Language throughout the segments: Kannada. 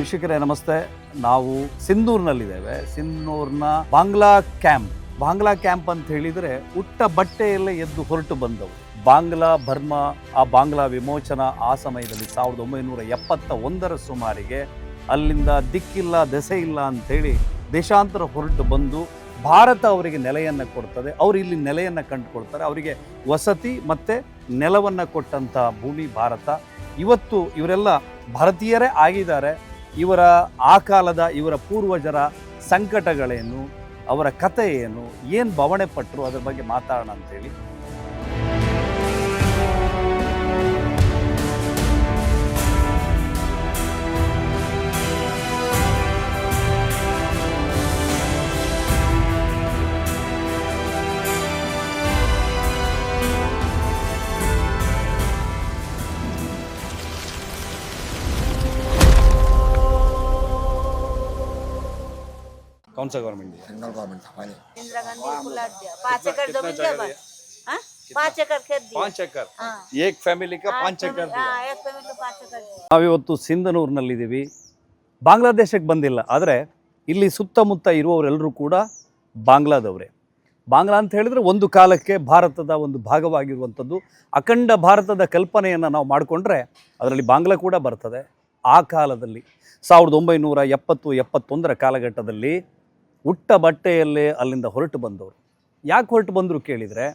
ವೀಕ್ಷಕರೇ ನಮಸ್ತೆ. ನಾವು ಸಿಂಧೂರಿನಲ್ಲಿದ್ದೇವೆ. ಸಿಂಧೂರಿನ ಬಾಂಗ್ಲಾ ಕ್ಯಾಂಪ್ ಅಂತ ಹೇಳಿದರೆ ಉಟ್ಟ ಬಟ್ಟೆಯಲ್ಲೇ ಎದ್ದು ಹೊರಟು ಬಂದವು. ಬಾಂಗ್ಲಾ ಬರ್ಮಾ, ಆ ಬಾಂಗ್ಲಾ ವಿಮೋಚನಾ ಆ ಸಮಯದಲ್ಲಿ 1971 ಸುಮಾರಿಗೆ ಅಲ್ಲಿಂದ ದಿಕ್ಕಿಲ್ಲ ದೆಸೆ ಇಲ್ಲ ಅಂಥೇಳಿ ದೇಶಾಂತರ ಹೊರಟು ಬಂದು ಭಾರತ ಅವರಿಗೆ ನೆಲೆಯನ್ನು ಕೊಡ್ತದೆ. ಅವರು ಇಲ್ಲಿ ನೆಲೆಯನ್ನು ಕಂಡುಕೊಳ್ತಾರೆ. ಅವರಿಗೆ ವಸತಿ ಮತ್ತು ನೆಲವನ್ನು ಕೊಟ್ಟಂಥ ಭೂಮಿ ಭಾರತ. ಇವತ್ತು ಇವರೆಲ್ಲ ಭಾರತೀಯರೇ ಆಗಿದ್ದಾರೆ. ಇವರ ಆ ಕಾಲದ ಇವರ ಪೂರ್ವಜರ ಸಂಕಟಗಳೇನು, ಅವರ ಕಥೆ ಏನು ಬವಣೆ ಪಟ್ಟರು, ಅದರ ಬಗ್ಗೆ ಮಾತಾಡೋಣ ಅಂತೇಳಿ. कौन सा गवर्नमेंट दिया? सेंट्रल गवर्नमेंट था पहले। इंदिरा गांधी को प्लाट दिया, 5 एकड़ जमीन दिया बस। हाँ 5 एकड़ खेत दिया। 5 एकड़ हाँ। एक फैमिली का 5 एकड़ दिया. हाँ, एक फैमिली को 5 एकड़ दिया। ನಾವಿವತ್ತು ಸಿಂಧನೂರಿನಲ್ಲಿದ್ದೀವಿ. ಬಾಂಗ್ಲಾದೇಶಕ್ಕೆ ಬಂದಿಲ್ಲ, ಆದರೆ ಇಲ್ಲಿ ಸುತ್ತಮುತ್ತ ಇರುವವರೆಲ್ಲರೂ ಕೂಡ ಬಾಂಗ್ಲಾದವರೇ. ಬಾಂಗ್ಲಾ ಅಂತ ಹೇಳಿದರೆ ಒಂದು ಕಾಲಕ್ಕೆ ಭಾರತದ ಒಂದು ಭಾಗವಾಗಿರುವಂಥದ್ದು. ಅಖಂಡ ಭಾರತದ ಕಲ್ಪನೆಯನ್ನು ನಾವು ಮಾಡಿಕೊಂಡ್ರೆ ಅದರಲ್ಲಿ ಬಾಂಗ್ಲಾ ಕೂಡ ಬರ್ತದೆ. ಆ ಕಾಲದಲ್ಲಿ 1970-71 ಕಾಲಘಟ್ಟದಲ್ಲಿ ಉಟ್ಟ ಬಟ್ಟೆಯಲ್ಲೇ ಅಲ್ಲಿಂದ ಹೊರಟು ಬಂದವರು. ಯಾಕೆ ಹೊರಟು ಬಂದರು ಕೇಳಿದರೆ,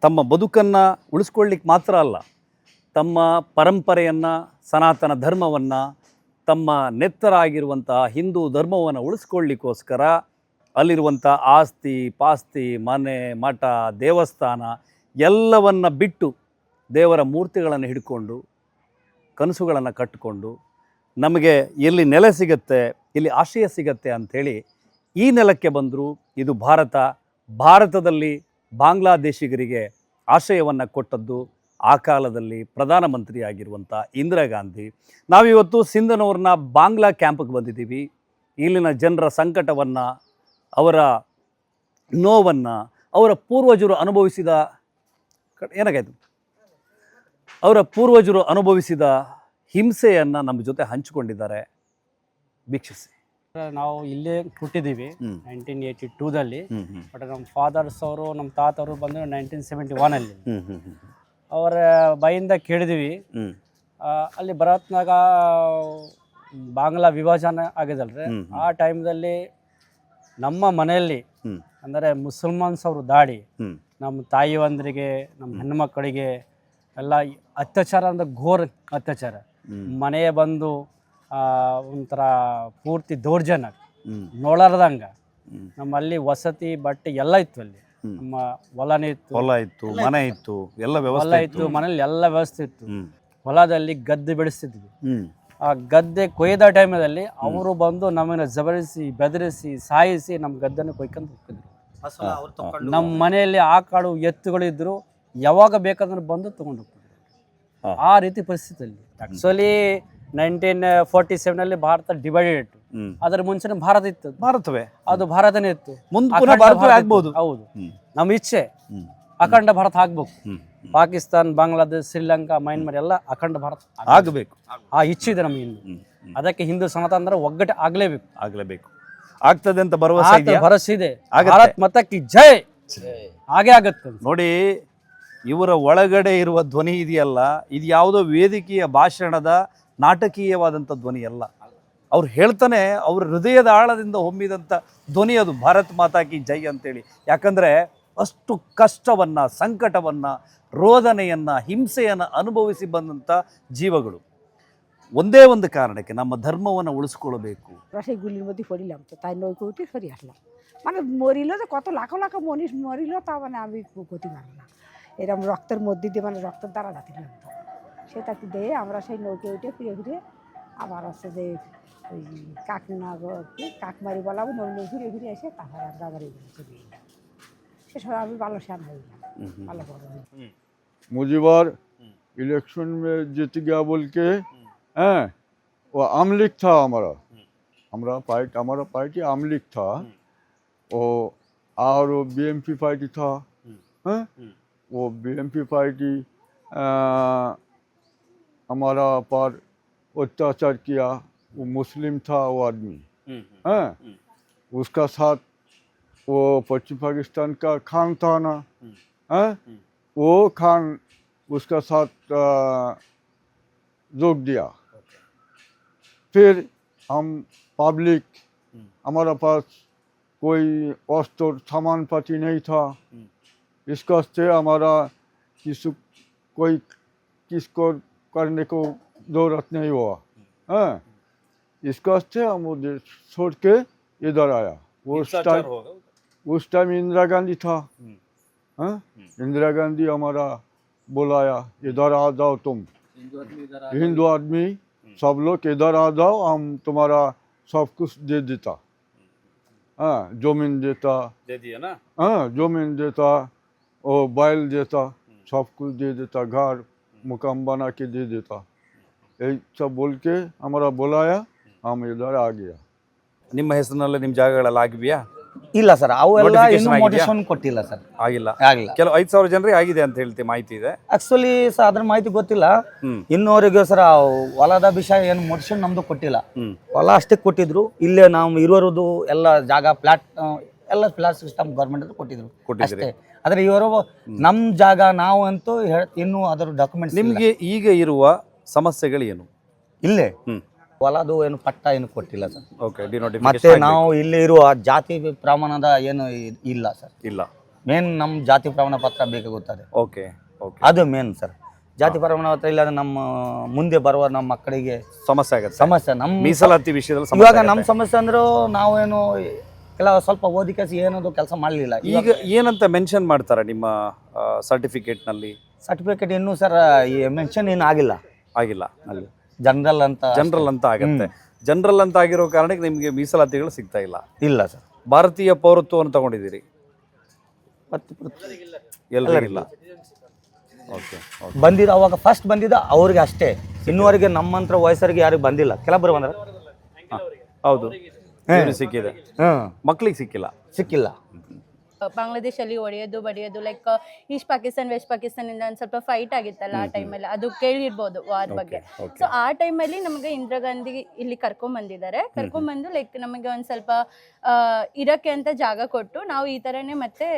ತಮ್ಮ ಬದುಕನ್ನು ಉಳಿಸ್ಕೊಳ್ಳಿಕ್ಕೆ ಮಾತ್ರ ಅಲ್ಲ, ತಮ್ಮ ಪರಂಪರೆಯನ್ನು, ಸನಾತನ ಧರ್ಮವನ್ನು, ತಮ್ಮ ನೆತ್ತರಾಗಿರುವಂಥ ಹಿಂದೂ ಧರ್ಮವನ್ನು ಉಳಿಸ್ಕೊಳ್ಳಿಕ್ಕೋಸ್ಕರ ಅಲ್ಲಿರುವಂಥ ಆಸ್ತಿ ಪಾಸ್ತಿ, ಮನೆ ಮಠ, ದೇವಸ್ಥಾನ ಎಲ್ಲವನ್ನು ಬಿಟ್ಟು ದೇವರ ಮೂರ್ತಿಗಳನ್ನು ಹಿಡ್ಕೊಂಡು ಕನಸುಗಳನ್ನು ಕಟ್ಟಿಕೊಂಡು ನಮಗೆ ಎಲ್ಲಿ ನೆಲೆ ಸಿಗುತ್ತೆ, ಇಲ್ಲಿ ಆಶ್ರಯ ಸಿಗತ್ತೆ ಅಂಥೇಳಿ ಈ ನೆಲಕ್ಕೆ ಬಂದರು. ಇದು ಭಾರತದಲ್ಲಿ ಬಾಂಗ್ಲಾದೇಶಿಗರಿಗೆ ಆಶ್ರಯವನ್ನು ಕೊಟ್ಟದ್ದು ಆ ಕಾಲದಲ್ಲಿ ಪ್ರಧಾನಮಂತ್ರಿಯಾಗಿರುವಂಥ ಇಂದಿರಾ ಗಾಂಧಿ. ನಾವಿವತ್ತು ಸಿಂಧನೂರಿನ ಬಾಂಗ್ಲಾ ಕ್ಯಾಂಪ್ಗೆ ಬಂದಿದ್ದೀವಿ. ಇಲ್ಲಿನ ಜನರ ಸಂಕಟವನ್ನು, ಅವರ ನೋವನ್ನು, ಅವರ ಪೂರ್ವಜರು ಅನುಭವಿಸಿದ ಹಿಂಸೆಯನ್ನು ನಮ್ಮ ಜೊತೆ ಹಂಚಿಕೊಂಡಿದ್ದಾರೆ. ವೀಕ್ಷಿಸಿ. ನಾವು ಇಲ್ಲೇ ಹುಟ್ಟಿದ್ದೀವಿ 1982ದಲ್ಲಿ. ಬಟ್ ನಮ್ಮ ಫಾದರ್ಸ್ ಅವರು, ನಮ್ಮ ತಾತವರು ಬಂದು 1971ಅಲ್ಲಿ. ಅವರ ಬಾಯಿಂದ ಕೇಳಿದ್ವಿ, ಅಲ್ಲಿ ಭಾರತ್ನಾಗ ಬಾಂಗ್ಲಾ ವಿಭಜನೆ ಆಗಿದಲ್ರಿ. ಆ ಟೈಮ್ದಲ್ಲಿ ನಮ್ಮ ಮನೆಯಲ್ಲಿ ಅಂದರೆ ಮುಸಲ್ಮಾನ್ಸ್ ಅವರು ದಾಡಿ ನಮ್ಮ ತಾಯಿಯಂದ್ರಿಗೆ, ನಮ್ಮ ಹೆಣ್ಮಕ್ಕಳಿಗೆ ಎಲ್ಲ ಅತ್ಯಾಚಾರ ಅಂದರೆ ಘೋರ ಅತ್ಯಾಚಾರ. ಮನೆಯ ಬಂದು ಒಂಥರ ಪೂರ್ತಿ ದೌರ್ಜನ್ಯ ನೋಡಾರ್ದಂಗ. ನಮ್ಮಲ್ಲಿ ವಸತಿ ಬಟ್ಟೆ ಎಲ್ಲ ಇತ್ತು. ಅಲ್ಲಿ ನಮ್ಮ ಹೊಲ ಇತ್ತು, ಮನೆ ಇತ್ತು, ಹೊಲ ಇತ್ತು, ಮನೇಲಿ ಎಲ್ಲ ವ್ಯವಸ್ಥೆ ಇತ್ತು. ಹೊಲದಲ್ಲಿ ಗದ್ದೆ ಬೆಳೆಸ್ತಿದ್ವಿ. ಆ ಗದ್ದೆ ಕೊಯ್ದ ಟೈಮಲ್ಲಿ ಅವರು ಬಂದು ನಮ್ಮನ್ನ ಜಬರಿಸಿ, ಬೆದರಿಸಿ, ಸಾಯಿಸಿ ನಮ್ಮ ಗದ್ದೆನ ಕೊಯ್ಕೊಂಡು ಹೋಗ್ತಿದ್ರು. ನಮ್ಮ ಮನೆಯಲ್ಲಿ ಆಕಳು ಎತ್ತುಗಳಿದ್ರು, ಯಾವಾಗ ಬೇಕಾದ್ರೂ ಬಂದು ತಗೊಂಡು ಹೋಗ್ತಿದ್ರು. ಆ ರೀತಿ ಪರಿಸ್ಥಿತಿಯಲ್ಲಿ ಆಕ್ಚುಲಿ 1947 ಭಾರತ ಡಿವೈಡೆಡ್ ಇತ್ತು. ಅದರ ಮುಂಚೆ ಭಾರತವೇ ಅದು ಭಾರತನೇ ಇತ್ತು. ಹೌದು, ನಮ್ಮ ಇಚ್ಛೆ ಅಖಂಡ ಭಾರತ ಆಗ್ಬೇಕು. ಪಾಕಿಸ್ತಾನ್, ಬಾಂಗ್ಲಾದೇಶ್, ಶ್ರೀಲಂಕಾ, ಮಯನ್ಮಾರ್ ಎಲ್ಲ ಅಖಂಡ ಭಾರತ ಆಗಬೇಕು. ಆ ಇಚ್ಛೆ ಇದೆ ನಮಗೆ. ಅದಕ್ಕೆ ಹಿಂದೂ ಸನಾತನ ಅಂದ್ರೆ ಒಗ್ಗಟ್ಟೆ ಆಗ್ಲೇಬೇಕು. ಆಗ್ತದೆ ಅಂತ ಭರವಸೆ ಇದೆ. ಭಾರತ್ ಮತಕ್ಕೆ ಜೈ. ಹಾಗೆ ಆಗತ್ತೆ ನೋಡಿ. ಇವರ ಒಳಗಡೆ ಇರುವ ಧ್ವನಿ ಇದೆಯಲ್ಲ, ಇದು ಯಾವುದೋ ವೇದಿಕೆಯ ಭಾಷಣದ ನಾಟಕೀಯವಾದಂಥ ಧ್ವನಿ ಅಲ್ಲ. ಅವ್ರು ಹೇಳ್ತಾನೆ, ಅವ್ರ ಹೃದಯದ ಆಳದಿಂದ ಹೊಮ್ಮಿದಂಥ ಧ್ವನಿ ಅದು, ಭಾರತ್ ಮಾತಾ ಕಿ ಜೈ ಅಂತೇಳಿ. ಯಾಕಂದರೆ ಅಷ್ಟು ಕಷ್ಟವನ್ನು, ಸಂಕಟವನ್ನು, ರೋದನೆಯನ್ನು, ಹಿಂಸೆಯನ್ನು ಅನುಭವಿಸಿ ಬಂದಂಥ ಜೀವಗಳು. ಒಂದೇ ಒಂದು কারণಕ್ಕೆ ನಮ್ಮ ধর্মವನ್ನು উলিশಕೊಳ್ಳಬೇಕು। সেই গুলির মধ্যে পড়িলাম, তো তাই নৌকো উঠে সরে আসলাম। মানে মরিল যে কত লাখ লাখ মনীষ মরিল, তা মানে আমি গতি পারলাম না। এরকম রক্তের মধ্যে দিয়ে মানে রক্তের দ্বারা রাখলাম, সেটাকে দিয়ে আমরা সেই নৌকো উঠে ফিরে ফিরে আবার আছে যে ওই কাকমারি বলাবো নৌকো ঘুরে ঘুরে এসে তারপরে আমরা আবার এগুলো চলে এলাম। সে সময় আমি ভালো শ্যাম হয়ে গেলাম, ভালো বড় হয়ে। मुझीबार इलेक्शन में जीत गया बोल के, हैं वो आम लीग था हमारा पार्टी आम लीग था, और वो बीएमपी पार्टी था, हैं वो बीएमपी पार्टी हमारा पर अत्याचार किया, वो मुस्लिम था वो आदमी, हाँ, उसका साथ वो पश्चिम पाकिस्तान का खान था ना, हाँ, वो खान उसका साथ जोग दिया। फिर हम पब्लिक, हमारा पास कोई वस्त्र सामान पाती नहीं था, इसका से हमारा किसको करने को जरूरत नहीं हुआ, हाँ, इसका से हम वो देश छोड़ के इधर आया। उस टाइम इंदिरा गांधी था, हाँ, इंदिरा गांधी हमारा बुलाया, इधर आ जाओ तुम हिंदू आदमी सब लोग इधर आ जाओ, हम तुम्हारा सब कुछ दे देता, हाँ, जमीन देता, दे दिया ना। हाँ, जमीन देता और बैल देता, सब कुछ दे देता, घर मुकाम बना के दे देता। यही सब बोल के हमारा बुलाया, हम इधर आ गया। ನಿಮ್ಮ ಹೆಸರಿನಲ್ಲಿ ನಿಮ್ಮ ಜಾಗಗಳೆಲ್ಲ ಆಗಿದೆಯಾ? ಇಲ್ಲ ಸರ್, ಅವೆಲ್ಲ Notification ಇನ್ನೂ ಆಗಿದ್ಯಾ? ಮೋಟಿವೇಶನ್ ಕೊಟ್ಟಿಲ್ಲ ಸರ್, ಆಗಿಲ್ಲ. ಆಗಿಲ್ಲ. ಕೆಲವು 5,000 ಜನರಿಗೆ ಆಗಿದೆ ಅಂತ ಹೇಳ್ತಿ ಮಾಹಿತಿ ಇದೆ. ಆಕ್ಚುಲಿ ಸರ್ ಅದ್ರ ಮಾಹಿತಿ ಗೊತ್ತಿಲ್ಲ. ಇನ್ನೂವರೆಗೆ ಸರ್ ಹೊಲದ ವಿಷಯ ಏನು ಮೋಟಿವೇಶನ್ ನಮ್ದು ಕೊಟ್ಟಿಲ್ಲ. ಹೊಲ ಅಷ್ಟೇ ಕೊಟ್ಟಿದ್ರು. ಇಲ್ಲೇ ನಾವು ಇರೋದು ಎಲ್ಲ ಜಾಗ ಫ್ಲಾಟ್ ಎಲ್ಲ ಫ್ಲಾಟ್ ಸಿಸ್ಟಮ್ ಗೌರ್ಮೆಂಟ್ ಕೊಟ್ಟಿದ್ರು ಅಷ್ಟೇ. ಆದ್ರೆ ಇವರು ನಮ್ ಜಾಗ ನಾವು ಅಂತೂ ಇನ್ನೂ ಅದರ ಡಾಕ್ಯುಮೆಂಟ್ಸ್ ನಿಮ್ಗೆ ಈಗ ಇರುವ ಸಮಸ್ಯೆಗಳು ಏನು? ಇಲ್ಲೇ ಹೊಲದು ಏನು ಪಟ್ಟ ಏನು ಕೊಟ್ಟಿಲ್ಲ ಸರ್. ಓಕೆ, ಮತ್ತೆ ನಾವು ಇಲ್ಲಿ ಇರುವ ಜಾತಿ ಪ್ರಮಾಣದ ಏನು ಇಲ್ಲ ಸರ್. ಇಲ್ಲ, ಮೇನ್ ನಮ್ ಜಾತಿ ಪ್ರಮಾಣ ಪತ್ರ ಬೇಕಾಗುತ್ತದೆ. ಓಕೆ ಓಕೆ, ಅದು ಮೇನ್ ಸರ್. ಜಾತಿ ಪ್ರಮಾಣ ಪತ್ರ ಇಲ್ಲ ನಮ್ಮ ಮುಂದೆ ಬರುವ ನಮ್ಮ ಮಕ್ಕಳಿಗೆ ಸಮಸ್ಯೆ ಆಗುತ್ತೆ. ಸಮಸ್ಯೆ ನಮ್ಮ ಮೀಸಲಾತಿ ವಿಷಯದಲ್ಲಿ ಇವಾಗ ನಮ್ಮ ಸಮಸ್ಯೆ ಅಂದ್ರೂ ನಾವೇನು ಕೆಲ ಸ್ವಲ್ಪ ಓದಿಕೆ ಏನದು ಕೆಲಸ ಮಾಡಲಿಲ್ಲ. ಈಗ ಏನಂತ ಮೆನ್ಷನ್ ಮಾಡ್ತಾರೆ ನಿಮ್ಮ ಸರ್ಟಿಫಿಕೇಟ್ ನಲ್ಲಿ? ಸರ್ಟಿಫಿಕೇಟ್ ಇನ್ನೂ ಸರ್ ಮೆನ್ಷನ್ ಏನು ಆಗಿಲ್ಲ. ಆಗಿಲ್ಲ, ಅಲ್ಲಿ ಜನರಲ್ ಅಂತ ಆಗತ್ತೆ. ಜನರಲ್ ಅಂತ ಆಗಿರೋ ಕಾರಣಕ್ಕೆ ನಿಮಗೆ ಮೀಸಲಾತಿಗಳು ಸಿಗ್ತಾ ಇಲ್ಲ. ಇಲ್ಲ ಸರ್. ಭಾರತೀಯ ಪೌರತ್ವವನ್ನು ತಗೊಂಡಿದ್ದೀರಿ? ಎಲ್ಲರಿಗಿಲ್ಲ. ಓಕೆ, ಬಂದಿದ್ದು ಅವಾಗ ಫಸ್ಟ್ ಬಂದಿದ್ದ ಅವ್ರಿಗೆ ಅಷ್ಟೇ, ಇನ್ನುವರೆಗೆ ನಮ್ಮಂತ್ರ ವಯಸ್ಸರಿಗೆ ಯಾರಿಗೆ ಬಂದಿಲ್ಲ. ಕೆಲವರು ಬಂದ್ರೆ ಹೌದು, ಸಿಕ್ಕಿದೆ, ಮಕ್ಕಳಿಗೆ ಸಿಕ್ಕಿಲ್ಲ. ಬಾಂಗ್ಲಾದೇಶಲ್ಲಿ ಹೊಡೆಯೋದು ಬಡಿಯೋದು, ಲೈಕ್ ಈಸ್ಟ್ ಪಾಕಿಸ್ತಾನ್ ವೆಸ್ಟ್ ಪಾಕಿಸ್ತಾನಿಂದ ಒಂದು ಸ್ವಲ್ಪ ಫೈಟ್ ಆಗಿತ್ತಲ್ಲ ಆ ಟೈಮಲ್ಲಿ, ಅದು ಕೇಳಿರ್ಬೋದು ವಾರ್ ಬಗ್ಗೆ. ಸೊ ಆ ಟೈಮಲ್ಲಿ ನಮಗೆ ಇಂದಿರಾ ಗಾಂಧಿ ಇಲ್ಲಿ ಕರ್ಕೊಂಬಂದಿದ್ದಾರೆ. ಕರ್ಕೊಂಬಂದು ಲೈಕ್ ನಮಗೆ ಒಂದು ಸ್ವಲ್ಪ ಇರೋಕ್ಕೆ ಅಂತ ಜಾಗ ಕೊಟ್ಟು, ನಾವು ಈ ಥರನೇ ಮತ್ತೆ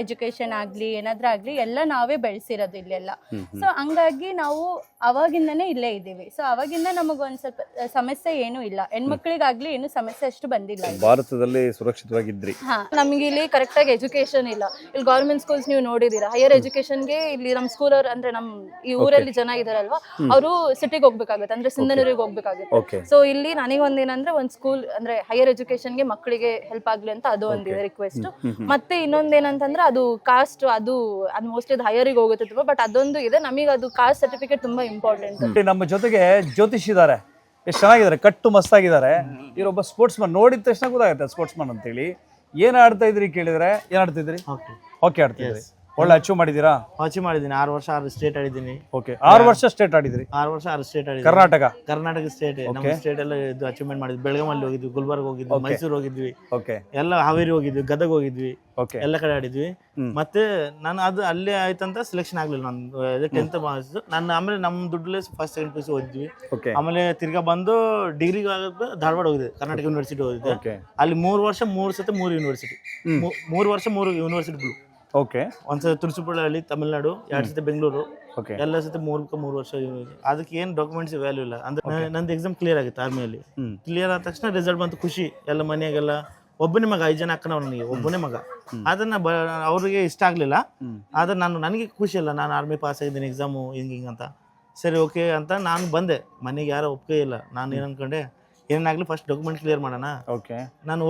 ಎಜುಕೇಶನ್ ಆಗಲಿ ಏನಾದರೂ ಆಗಲಿ ಎಲ್ಲ ನಾವೇ ಬೆಳೆಸಿರೋದು ಇಲ್ಲೆಲ್ಲ. ಸೊ ಹಂಗಾಗಿ ನಾವು ಅವಾಗಿಂದನೇ ಇಲ್ಲೇ ಇದ್ದೀವಿ. ಸೊ ಅವಾಗಿಂದ ನಮಗೊಂದು ಸ್ವಲ್ಪ ಸಮಸ್ಯೆ ಏನೂ ಇಲ್ಲ, ಹೆಣ್ಮಕ್ಳಿಗಾಗ್ಲಿ ಏನು ಸಮಸ್ಯೆ ಅಷ್ಟು ಬಂದಿಲ್ಲ. ಭಾರತದಲ್ಲಿ ಸುರಕ್ಷಿತವಾಗಿದ್ರಿ? ನಮ್ಗೆ ಇಲ್ಲಿ ಕರೆಕ್ಟಾಗಿ ಎಜುಕೇಶನ್ ಇಲ್ಲ. ಇಲ್ಲಿ ಗೌರ್ಮೆಂಟ್ ಸ್ಕೂಲ್ಸ್ ನೀವು ನೋಡಿದೀರಾ, ಹೈಯರ್ ಎಜುಕೇಶನ್ಗೆ ಇಲ್ಲಿ ನಮ್ಮ ಸ್ಕೂಲರ್ ಅಂದ್ರೆ ನಮ್ಮ ಈ ಊರಲ್ಲಿ ಜನ ಇದಾರಲ್ವಾ, ಅವರು ಸಿಟಿಗೆ ಹೋಗ್ಬೇಕಾಗುತ್ತೆ, ಅಂದ್ರೆ ಸಿಂಧನೂರಿಗೆ ಹೋಗ್ಬೇಕಾಗುತ್ತೆ. ಸೊ ಇಲ್ಲಿ ನನಗೊಂದೇನಂದ್ರೆ ಒಂದು ಸ್ಕೂಲ್ ಅಂದ್ರೆ ಹೈಯರ್ ಎಜುಕೇಶನ್ಗೆ ಮಕ್ಕಳಿಗೆ ಹೆಲ್ಪ್ ಆಗ್ಲಿ ಅಂತ ಅದು ಒಂದಿದೆ ರಿಕ್ವೆಸ್ಟ್. ಮತ್ತೆ ಇನ್ನೊಂದೇನಂತಂದ್ರೆ ಅದು ಕಾಸ್ಟ್, ಅದು ಮೋಸ್ಟ್ಲಿ ಅದು ಹೈಯರಿಗೆ ಹೋಗುತ್ತೆ ತುಂಬ, ಬಟ್ ಅದೊಂದು ಇದೆ ನಮಗೆ, ಅದು ಕಾಸ್ಟ್ ಸರ್ಟಿಫಿಕೇಟ್ ತುಂಬಾ ಇಂಪಾರ್ಟೆಂಟ್. ನಮ್ಮ ಜೊತೆಗೆ ಜ್ಯೋತಿಷ್ ಇದ್ದಾರೆ, ಎಷ್ಟು ಚೆನ್ನಾಗಿದ್ದಾರೆ, ಕಟ್ಟು ಮಸ್ತಾಗಿದ್ದಾರೆ. ಇವರೊಬ್ಬ ಸ್ಪೋರ್ಟ್ಸ್ ಮನ್, ನೋಡಿದ ತಕ್ಷಣ ಗೊತ್ತಾಗುತ್ತೆ ಸ್ಪೋರ್ಟ್ಸ್ ಮನ್ ಅಂತೇಳಿ. ಏನ್ ಆಡ್ತಾ ಇದ್ರಿ ಕೇಳಿದ್ರೆ ಏನ್ ಆಡ್ತಿದ್ರಿ? ಹಾಕಿ ಆಡ್ತಿದ್ರಿ. ಒಳ್ಳೆ ಅಚೀವ್ ಮಾಡಿದೀರಾ? ಅಚೀವ್ ಮಾಡಿದ್ದೀನಿ. 6 ವರ್ಷ 6 ಸ್ಟೇಟ್ ಆಡಿದ್ದೀನಿ. ಓಕೆ, 6 ವರ್ಷ ಸ್ಟೇಟ್ ಆಡಿದ್ರಿ? 6 ವರ್ಷ 6 ಸ್ಟೇಟ್ ಆಡಿದ್ದೀನಿ. ಕರ್ನಾಟಕ ಸ್ಟೇಟ್, ನಮ್ಮ ಸ್ಟೇಟ್ ಎಲ್ಲ ಇದು ಅಚೀವ್ಮೆಂಟ್ ಮಾಡಿದ್ವಿ. ಬೆಳಗಾಮಲ್ಲಿ ಹೋಗಿದ್ವಿ, ಗುಲ್ಬರ್ಗ ಹೋಗಿದ್ವಿ, ಮೈಸೂರು ಹೋಗಿದ್ವಿ, ಓಕೆ, ಎಲ್ಲ ಹಾವೇರಿ ಹೋಗಿದ್ವಿ, ಗದಗ ಹೋಗಿದ್ವಿ, ಓಕೆ, ಎಲ್ಲ ಕಡೆ ಆಡಿದ್ವಿ. ಮತ್ತೆ ನಾನು ಅದು ಅಲ್ಲೇ ಆಯ್ತಂತ ಸೆಲೆಕ್ಷನ್ ಆಗ್ಲಿಲ್ಲ. ನಾನು 10th ಮಾರ್ಕ್ಸ್ ನಾನು, ಆಮೇಲೆ ನಮ್ಮ ದುಡ್ಡಲ್ಲೇ ಫಸ್ಟ್ ಸೆಕೆಂಡ್ ಪಿ.ಯು.ಸಿ ಓದಿದ್ವಿ. ಆಮೇಲೆ ತಿರ್ಗಾ ಬಂದು ಡಿಗ್ರಿಗೆ ಆಗೋದು ಧಾರವಾಡ ಹೋಗಿದ್ದೆ, ಕರ್ನಾಟಕ ಯೂನಿವರ್ಸಿಟಿ ಹೋಗಿದ್ದೆ. ಅಲ್ಲಿ 3 ವರ್ಷ 3 ಸತಿ 3 ಯೂನಿವರ್ಸಿಟಿ, 3 ವರ್ಷ 3 ಯೂನಿವರ್ಸಿಟಿ. ಓಕೆ, ಒಂದ್ಸತಿ ತುಳಸಿಪುರಹಳ್ಳಿ ತಮಿಳ್ನಾಡು, 2 ಸತಿ ಬೆಂಗಳೂರು, ಎಲ್ಲ ಸತಿ 3 ವರ್ಷ. ಅದಕ್ಕೆ ಏನು ಡಾಕ್ಯುಮೆಂಟ್ಸ್ ವ್ಯಾಲ್ಯೂ ಇಲ್ಲ. ಅಂದ್ರೆ ನಂದು ಎಕ್ಸಾಮ್ ಕ್ಲಿಯರ್ ಆಗಿತ್ತು ಆರ್ಮಿಯಲ್ಲಿ. ಕ್ಲಿಯರ್ ಆದ ತಕ್ಷಣ ರಿಸಲ್ಟ್ ಬಂತು, ಖುಷಿ. ಎಲ್ಲ ಮನೆಯಾಗೆಲ್ಲ ಒಬ್ಬನೇ ಮಗ, 5 ಜನ ಅಕ್ಕನವ್, ನನಗೆ ಒಬ್ಬನೇ ಮಗ. ಅದನ್ನ ಅವ್ರಿಗೆ ಇಷ್ಟ ಆಗ್ಲಿಲ್ಲ. ಆದ್ರೆ ನನಗೆ ಖುಷಿ ಇಲ್ಲ, ನಾನು ಆರ್ಮಿ ಪಾಸ್ ಆಗಿದ್ದೀನಿ, ಎಕ್ಸಾಮು ಹಿಂಗೆ ಅಂತ. ಸರಿ ಓಕೆ ಅಂತ ನಾನು ಬಂದೆ. ಮನೆಗೆ ಯಾರೋ ಒಪ್ಪಿಗೆ ಇಲ್ಲ. ನಾನು ಏನು ಅನ್ಕೊಂಡೆ, ಏನಾಗ್ಲಿ ಫಸ್ಟ್ ಡಾಕ್ಯುಮೆಂಟ್ ಕ್ಲಿಯರ್ ಮಾಡೋಣ. ಓಕೆ, ನಾನು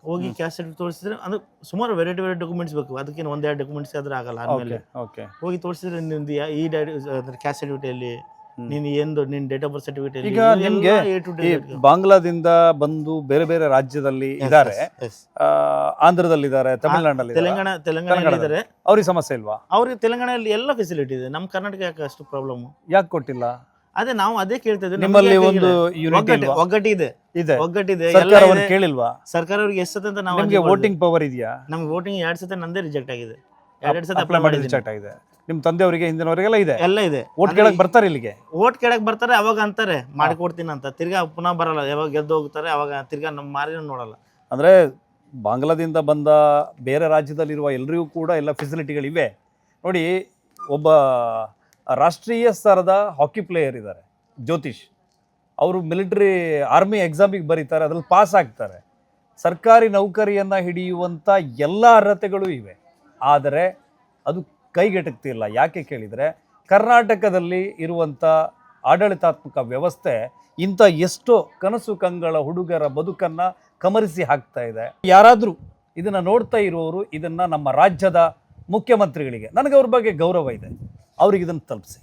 ಹೋಗಿ ಕ್ಯಾಸ್ಟ್ ಸರ್ಟಿಫಿಕೇಟ್ ತೋರಿಸಿದ್ರೆ, ಅಂದ್ರೆ ಸುಮಾರು ವೆರೈಟಿ ಡಾಕ್ಯುಮೆಂಟ್ಸ್ ಬೇಕು. ಅದಕ್ಕೆ 1-2 ಡಾಕ್ಯುಮೆಂಟ್ಸ್ ಆದ್ರೆ ಆಗಲ್ಲ. ಆಮೇಲೆ ಹೋಗಿ ತೋರಿಸಿದ್ರೆ ನಿಮ್ದು ಈ ಕ್ಯಾಸ್ಟ್ ಸರ್ಟಿಫಿಕೇಟ್ ಅಲ್ಲಿ ನೀನು ಏನು ನಿನ್ನ ಡೇಟ್ ಆಫ್ ಬರ್ತ್ ಸರ್ಟಿಫಿಕೇಟ್. ಈಗ ನಿಮ್ಗೆ ಬಾಂಗ್ಲಾದಿಂದ ಬಂದು ಬೇರೆ ಬೇರೆ ರಾಜ್ಯದಲ್ಲಿ ಇದ್ದಾರೆ, ಆಂಧ್ರದಲ್ಲಿ ಇದ್ದಾರೆ, ತಮಿಳುನಾಡಲ್ಲಿ, ತೆಲಂಗಾಣ ಇದ್ದಾರೆ. ಅವ್ರಿಗೆ ಸಮಸ್ಯೆ ಇಲ್ವಾ? ಅವ್ರಿಗೆ ತೆಲಂಗಾಣದಲ್ಲಿ ಎಲ್ಲ ಫೆಸಿಲಿಟಿ ಇದೆ. ನಮ್ಮ ಕರ್ನಾಟಕ ಯಾಕೆ ಅಷ್ಟು ಪ್ರಾಬ್ಲಮ್? ಯಾಕೆ ಕೊಟ್ಟಿಲ್ಲ? ಅದೇ ನಾವು ಅದೇ ಕೇಳ್ತಾ ಇದ್ದೀವಿ. ನಿಮ್ಮಲ್ಲಿ ಒಂದು ಒಗ್ಗಟ್ಟಿದೆ. ಸರ್ಕಾರವನ್ನು ಕೇಳಿಲ್ವಾ? ಸರ್ಕಾರ ಅವ್ರಿಗೆ ಎಷ್ಟು ಅಂತ ನಾವು, ನಿಮಗೆ ವೋಟಿಂಗ್ ಪವರ್ ಇದೆಯಾ? ನಮ್ಗೆ ವೋಟಿಂಗ್ 2 ಸತಿ ನಂದೇ ರಿಜೆಕ್ಟ್ ಆಗಿದೆ. 2 ಸತಿ ಅಪ್ಲೈ ಮಾಡಿ ರಿಜೆಕ್ಟ್ ಆಗಿದೆ. ನಿಮ್ಮ ತಂದೆಯವರಿಗೆ ಹಿಂದಿನವರಿಗೆಲ್ಲ ಇದೆ, ಎಲ್ಲ ಇದೆ. ಓಟ್ ಕೇಳಕ್ ಬರ್ತಾರೆ ಇಲ್ಲಿಗೆ. ಓಟ್ ಕೇಳಕ್ ಬರ್ತಾರೆ, ಅವಾಗ ಅಂತಾರೆ ಮಾಡಿಕೊಡ್ತೀನಿ ಅಂತ, ತಿರ್ಗಾ ಪುನಃ ಬರಲ್ಲ. ಯಾವಾಗ ಗೆದ್ದು ಹೋಗ್ತಾರೆ ಅವಾಗ ತಿರ್ಗಾ ನಮ್ಮ ಮಾರಿನ ನೋಡಲ್ಲ. ಅಂದರೆ ಬಾಂಗ್ಲಾದಿಂದ ಬಂದ ಬೇರೆ ರಾಜ್ಯದಲ್ಲಿರುವ ಎಲ್ಲರಿಗೂ ಕೂಡ ಎಲ್ಲ ಫೆಸಿಲಿಟಿಗಳಿವೆ. ನೋಡಿ, ಒಬ್ಬ ರಾಷ್ಟ್ರೀಯ ಸ್ತರದ ಹಾಕಿ ಪ್ಲೇಯರ್ ಇದ್ದಾರೆ, ಜ್ಯೋತಿಷ್. ಅವರು ಮಿಲಿಟರಿ ಆರ್ಮಿ ಎಕ್ಸಾಮಿಗೆ ಬರೀತಾರೆ, ಅದ್ರಲ್ಲಿ ಪಾಸ್ ಆಗ್ತಾರೆ. ಸರ್ಕಾರಿ ನೌಕರಿಯನ್ನು ಹಿಡಿಯುವಂಥ ಎಲ್ಲ ಅರ್ಹತೆಗಳು ಇವೆ. ಆದರೆ ಅದು ಕೈಗೆಟಕ್ತಿಲ್ಲ. ಯಾಕೆ ಕೇಳಿದರೆ, ಕರ್ನಾಟಕದಲ್ಲಿ ಇರುವಂಥ ಆಡಳಿತಾತ್ಮಕ ವ್ಯವಸ್ಥೆ ಇಂಥ ಎಷ್ಟೋ ಕನಸು ಕಂಗಳ ಹುಡುಗರ ಬದುಕನ್ನು ಕಮರಿಸಿ ಹಾಕ್ತಾ ಇದೆ. ಯಾರಾದರೂ ಇದನ್ನು ನೋಡ್ತಾ ಇರುವವರು ಇದನ್ನು ನಮ್ಮ ರಾಜ್ಯದ ಮುಖ್ಯಮಂತ್ರಿಗಳಿಗೆ, ನನಗೆ ಅವ್ರ ಬಗ್ಗೆ ಗೌರವ ಇದೆ, ಅವ್ರಿಗೆ ಇದನ್ನು ತಲುಪಿಸಿ.